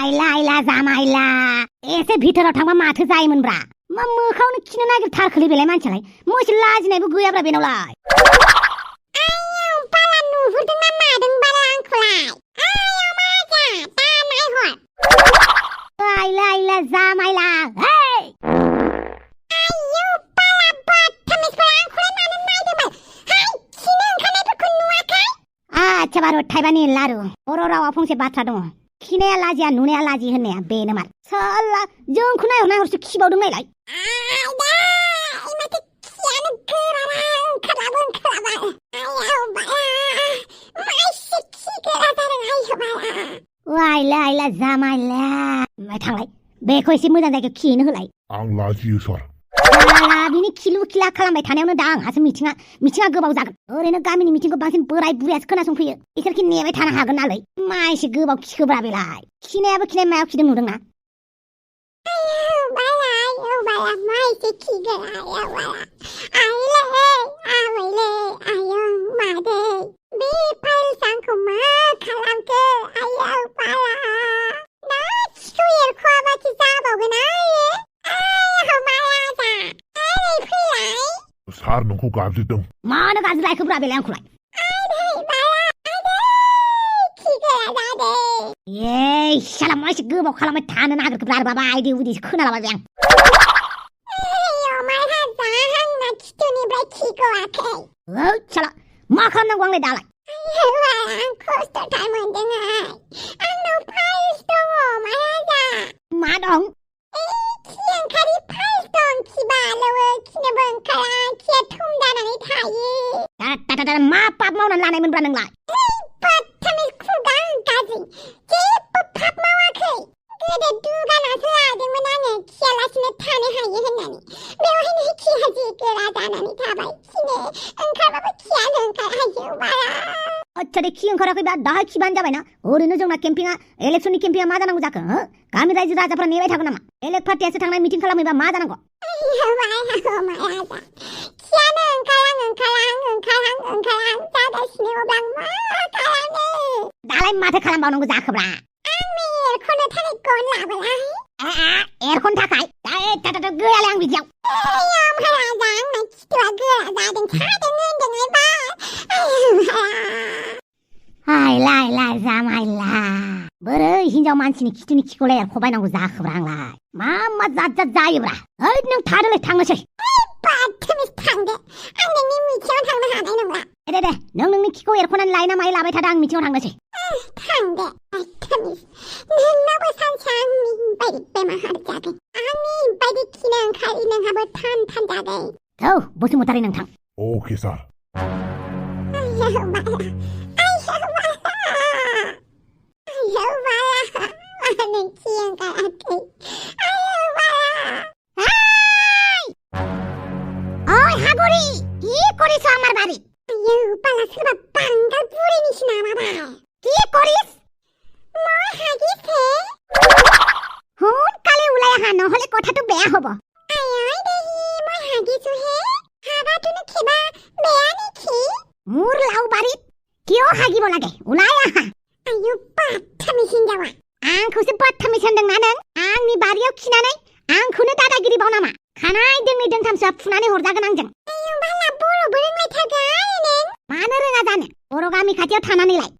आइला आइला जामाइला एसे भितराव थांबा माथो जायोमोनब्रा मा मोखावनो खिनो नागिरथारखोलै बेलाय मानसियालाय मोनसे लाजिनायबो गैयाब्रा बेनावलाय आयौ बाला नुहुरदों ना मादों बाला आंखौलाय आयौ माजा दा नायहर आइला आइला जामाइला हे आयौ बाला बाथामिसफोरा आंखौलाय मानो नायदोंमोन हाय खिनो ओंखारनायफोरखौ नुवाखै आच्छा बारु थाइबानि लारु बर' रावाव फंसे बाथ्रा दङ खिनाया लाजिया नुनाया लाजि होननाया बेनो मार साला जोंखौ नायहरसो खिबावदों नायलाय आइला आइला जामाइला ओमफ्राय थांलाय बेखौ एसे मोजां जायगायाव खिहैनो होलाय आं लाजियो सार बिनि खिलु खिला खालामबाय थानायावनो दा आंहासो मिथिङा गोबाव जागोन ओरैनो गामिनि मिथिंखौ बांसिन बोराय बुरैयासो खोनासंफैयो इसोरखि नेबाय थानो हागोन नालाय मा एसे गोबाव खिखोब्रा बेलाय खिनायाबो खिनाय मायाव खिदों नुदोंना सार नोंखौ गाबज्रिदों मानो गाज्रिलायखोब्रा बेलाय आंखौलाय साला मा एसे गोबाव खालामबाय थानो नागिरखोब्रा आरो बाबा आइदि उदिसो खोनालाबाय आं साला मा खालामनांगौ आंलाय दालाय मा दं मा पाप मावनानै लानायमोनब्रा नोंलाय अच्छा खि ओंखाराखैबा दाहाय खिबानो जाबायना ओरैनो जोंना केम्पिंआ इलेक्सननि केम्पिंआ मा जानांगौ जाखो गामि रायजो राजाफ्रा नेबाय थागोन नामा इलेक्ट पार्टियासो थांनाय मिटिं खालामहैबा मा जानांगौ दालाय माथो खालामबावनांगौ जाखोब्रा एरख'नो थाखाय गैयालै आं बिदियाव आइला आइला जामाइला बोरै हिनजाव मानसिनि खिथुनि खिखौलाय एरख'बायनांगौ जाखोब्रा आंलाय मा मा जात जात जायोब्रा ओइ नों थादोलै थांनोसै दे नों नोंनि खिखौ एरख'नानै लायना माइ लाबाय थादो आं मिथिङाव थांनोसै औ बसुमतारी नोंथां अके सार হাগুরি কি করিস আমার বাড়ি পালা সবা বাঙ্গাল পুরে নিস না বাবা কি করিস মই হাগিছে হুন কালে উলাই আহা নহলে কথাটো বেয়া হব আই দেহি মই হাগিছো হে হাগাটোনো খেবা বেয়া নেকি মোৰ লাউ বাড়িত কিয় হাগিব লাগে উলাই আহা আয়ু बाथामिसिन जावा आंखौसो बाथामिस होनदों ना नों आंनि बारियाव खिनानै आंखौनो दादागिरि बाव नामा खानाय दोंनै दोंथामसोआ फुनानै हरजागोन आंजों मानो रोङा जानो बर' गामि खाथियाव थानानैलाय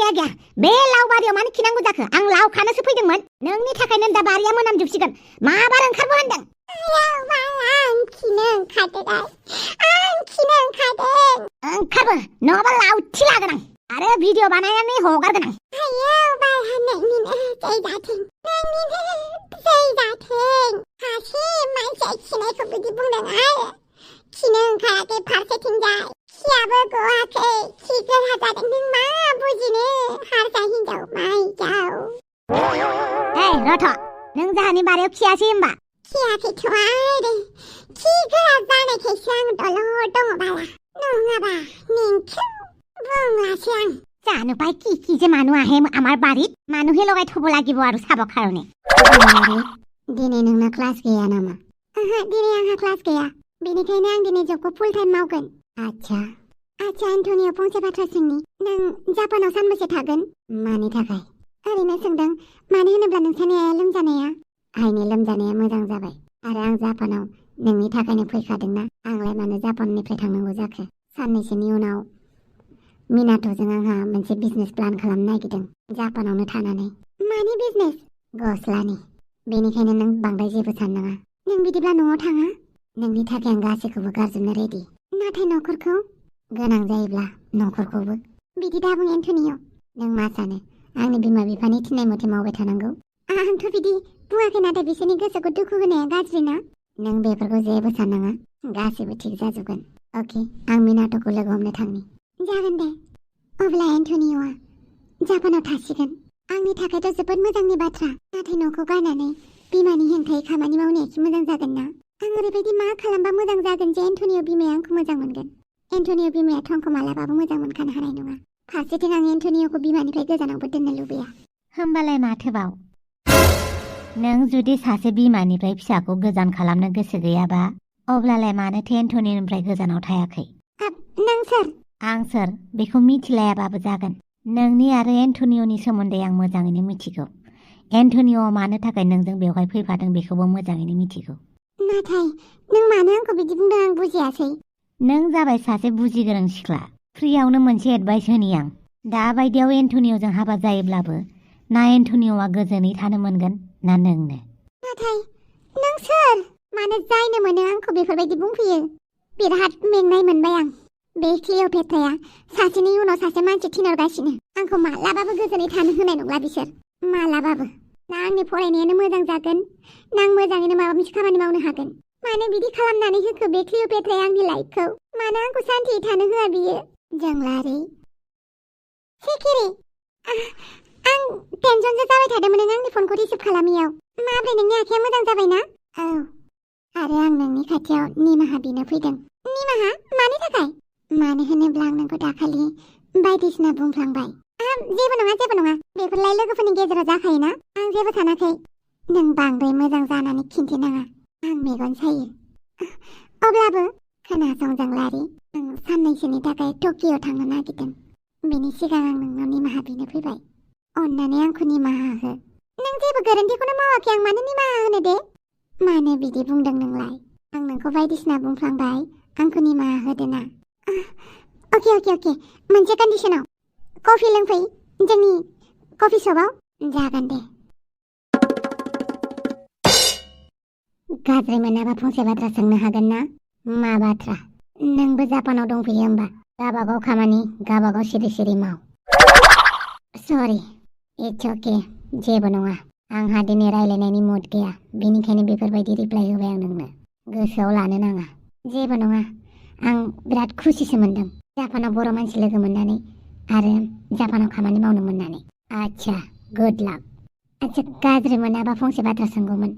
गैया बे लाव बारियाव मानो खिनांगौ जाखो आं लाव खानोसो फैदोंमोन नोंनि थाखायनो दा बारिया मोनामजोबसिगोन माबार ओंखारबो होनदों ओंखारबो नङाबा लावथि लागोन आं आरो भिडिअ बानायनानै हगारगोन आं रथ' नों जाहानि बारियाव खियासै होमबा खियाखैथ' आरो खि गोरा जानायखायसो आं दलर दङ बाला नङाबा नोंखौ बुंलासो आं জানুপাই কি কি যে মানুহ আহে আমাৰ বাৰীত মানুহে লগাই থব লাগিব আৰু চাবৰ কাৰণে দিনে नोंना ক্লাস गैया नामा दिनै आंहा क्लास गैया बेनिखायनो आं दिनै जबखौ फुल टाइम मावगोन आच्छा आच्छा एन्टनिअ फंसे बाथ्रा सोंनि नों जापानाव सानबेसे थागोन मानि थाखाय ओरैनो सोंदों मानो होनोब्ला नोंसानि आइया लोमजानाया आइनि लोमजानाया मोजां जाबाय आरो आं जापानाव नोंनि थाखायनो फैखादोंना आंलाय मानो जापाननिफ्राय थांनांगौ जाखो साननैसोनि उनाव मिनाट'जों आंहा मोनसे बिजनेस प्लान खालामनो नागिरदों जापानावनो थानानै मानि बिजनेस गस्लानि बेनिखायनो नों बांद्राय जेबो साननाङा नों बिदिब्ला न'आव थाङा नोंनि थाखाय आं गासैखौबो गारजोबनो रेडि नाथाय न'खरखौ गोनां जायोब्ला न'खरखौबो बिदि दाबुं एन्टनिअ नों मा सानो आंनि बिमा बिफानि थिननाय मथे मावबाय थानांगौ आंथ' बिदि बुङाखै नाथाय बिसोरनि गोसोखौ दुखु होनाया गाज्रि ना नों बेफोरखौ जेबो साननाङा गासैबो थिग जाजोबगोन अके आं मिनाट'खौ लोगो हमनो थांनि जागोन दे अब्ला एन्टनिअआ जापानाव थासिगोन आंनि थाखायथ' जोबोद मोजांनि बाथ्रा नाथाय न'खौ गारनानै बिमानि हेंथायै खामानि मावनाया एसे मोजां जागोन ना आं ओरैबायदि मा खालामबा मोजां जागोन जे एन्टनिअ बिमाया आंखौ मोजां मोनगोन एन्टनिअ बिमायाथ' आंखौ मालाबाबो मोजां मोनखानो हानाय नङा फारसेथिं आं एन्टनिअखौ बिमानिफ्राय गोजानावबो दोननो लुबैया होमबालाय माथोबाव नों जुदि सासे बिमानिफ्राय फिसाखौ गोजान खालामनो गोसो गैयाबा अब्लालाय मानोथो एन्टनिअनिफ्राय गोजानाव थायाखै नों सोर आं सोर बेखौ मिथिलायाबाबो जागोन नोंनि आरो एन्टनिअनि सोमोन्दै आं मोजाङैनो मिथिगौ एन्टनिअआ मानो थाखाय नोंजों बेवहाय फैफादों बेखौबो मोजाङैनो मिथिगौ नाथाय नों मानो आंखौ बिदि बुंदों आं बुजियासै नों जाबाय सासे बुजिगोरों सिख्ला फ्रियावनो मोनसे एडभाइस होनि आं दा बायदियाव एन्टनिअजों हाबा जायोब्लाबो ना एन्टनिअआ गोजोनै थानो मोनगोन ना नोंनो नाथाय नों सोर मानो जायनो मोनो आंखौ बेफोरबायदि बुंफैयो बिराद मेंनाय मोनबाय आं बे क्लिअपेट्राया सासेनि उनाव सासे मानसि थिनहरगासिनो आंखौ मालाबाबो गोजोनै थानो होनाय नंला बिसोर मालाबाबो ना आंनि फरायनायानो मोजां जागोन ना आं मोजाङैनो माबा मोनसे खामानि मावनो हागोन मानो बिदि खालामनानै होखो बे क्लिअपेट्राया आंनि लाइफखौ मानो आंखौ सान्थियै थानो होआ बियो जोंलारि सिखिरि आं टेनसनसो जाबाय थादोंमोन नों आंनि फनखौ रिसिभ खालामियाव माब्रै नोंनि आखाया मोजां जाबायना औ आरो आं नोंनि खाथियाव निमाहा बिनो फैदों निमाहा मानि थाखाय मानो होनोब्ला आं नोंखौ दाखालि बायदिसिना बुंफ्लांबाय जेबो नङा बेफोरलाय लोगोफोरनि गेजेराव जाखायोना आं जेबो सानाखै नों बांद्राय मोजां जानानै खिन्थिनाङा आं मेगन सायो अब्लाबो खोनासं जोंलारि आं साननैसोनि थाखाय टकिअ थांनो नागिरदों बेनि सिगां आं नोंनाव निमाहा बिनो फैबाय अन्नानै आंखौ निमाहा हो नों जेबो गोरोन्थिखौनो मावाखै आं मानो निमाहा होनो दे मानो बिदि बुंदों नोंलाय आं नोंखौ बायदिसिना बुंफ्लांबाय आंखौ निमाहा होदो ना अके मोनसे कन्डिसनाव कफि लोंफै जोंनि कफि शपआव जागोन दे गाज्रि मोनाबा फंसे बाथ्रा सोंनो हागोन ना मा बाथ्रा नोंबो जापानाव दंफैयो होमबा गाबागाव खामानि गाबागाव सिरि सिरि माव सरि इट्स अके जेबो नङा आंहा दिनै रायलायनायनि मुड गैया बेनिखायनो बेफोरबायदि रिप्लाय होबाय आं नोंनो गोसोआव लानो नाङा जेबो नङा आं बिराद खुसिसो मोनदों जापानाव बर' मानसि लोगो मोननानै आरो जापानाव खामानि मावनो मोननानै आच्छा गुड लाक आच्छा गाज्रि मोनाबा फंसे बाथ्रा सोंगौमोन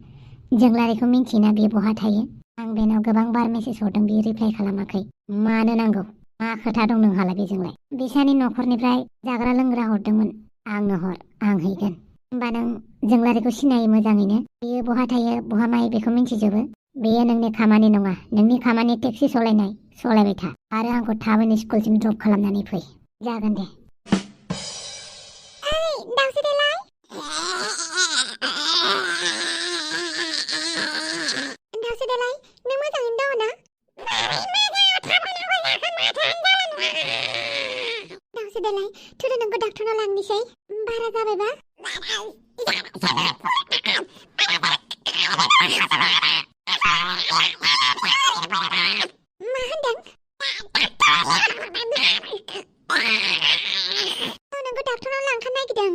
जोंलारिखौ मिन्थियोना बियो बहा थायो आं बेनाव गोबां बार मेसेज हरदों बियो रिप्लाय खालामाखै मानो नांगौ मा खोथा दं नोंहालाय बेजोंलाय बिसानि न'खरनिफ्राय जाग्रा लोंग्रा हरदोंमोन आंनो हर आं हैगोन होमबा नों जोंलारिखौ सिनायो मोजाङैनो बियो बहा थायो बहा मायो बेखौ मिन्थिजोबो बेयो नोंनि खामानि नङा नोंनि खामानि टेक्सि सालायबाय था आरो आंखौ थाबैनो स्कुलसिम ड्रप खालामनानै फै जागोन दे दाउस्रिदेलाय नों मोजाङैनो दङ ना दाउस्रिदेलाय थुदो नोंखौ डाक्टरनाव लांनोसै बारा जाबायबा मा होनदों नोंखौ डाक्टरनाव लांखानो नागिरदों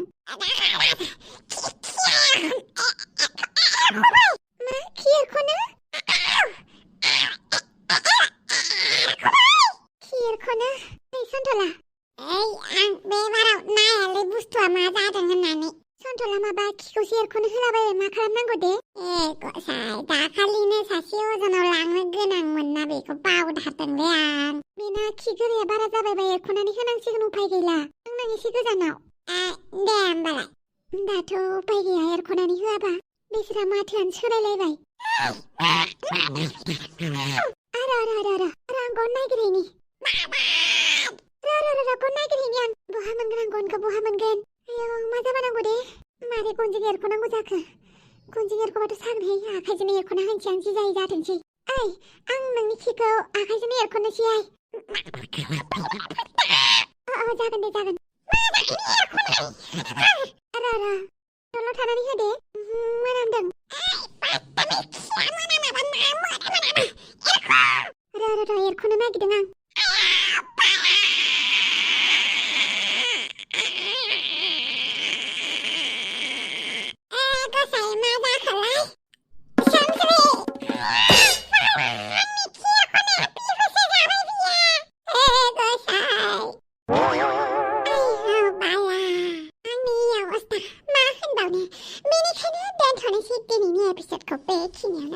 मा खिरखौनो नै सन्थला आं बे बाराव नायालै बुस्थुआ मा जादों होननानै सन्थला माबा खिखौ सेरखौनो होलाबायबाय मा खालामनांगौ दे गसाय दाखालिनो सासे अजनाव लांनो गोनांमोन ना बेखौ बावगारदोंलै आं बेना खि गोराया बारा जाबायबा एरख'नानै होनांसिगोन उफाय गैला आंना एसे गोजानाव दे होमबालाय दाथ' उफाय गैया एरख'नानै होआबा बेसोरा माथोआनो सोलायलायबाय आरो आं गन नागिरहैनि गनजों एरख'नांगौ जाखो? गनजों एरख'बाथ' सागोनहाय, आखाइजोंनो एरख'ना होनोसै आं, जि जायो जाथोंसै। ओइ, आं नोंनि खिखौ आखाइजोंनो एरख'नोसैहाय। जागोन दे, जागोन। दलर थानानै हो दे, मोनामदों। एरख'नो नागिरदों आं। बेनिखायनो दोनथ'नोसै दिनैनि एपिसडखौ बेखिनियावनो।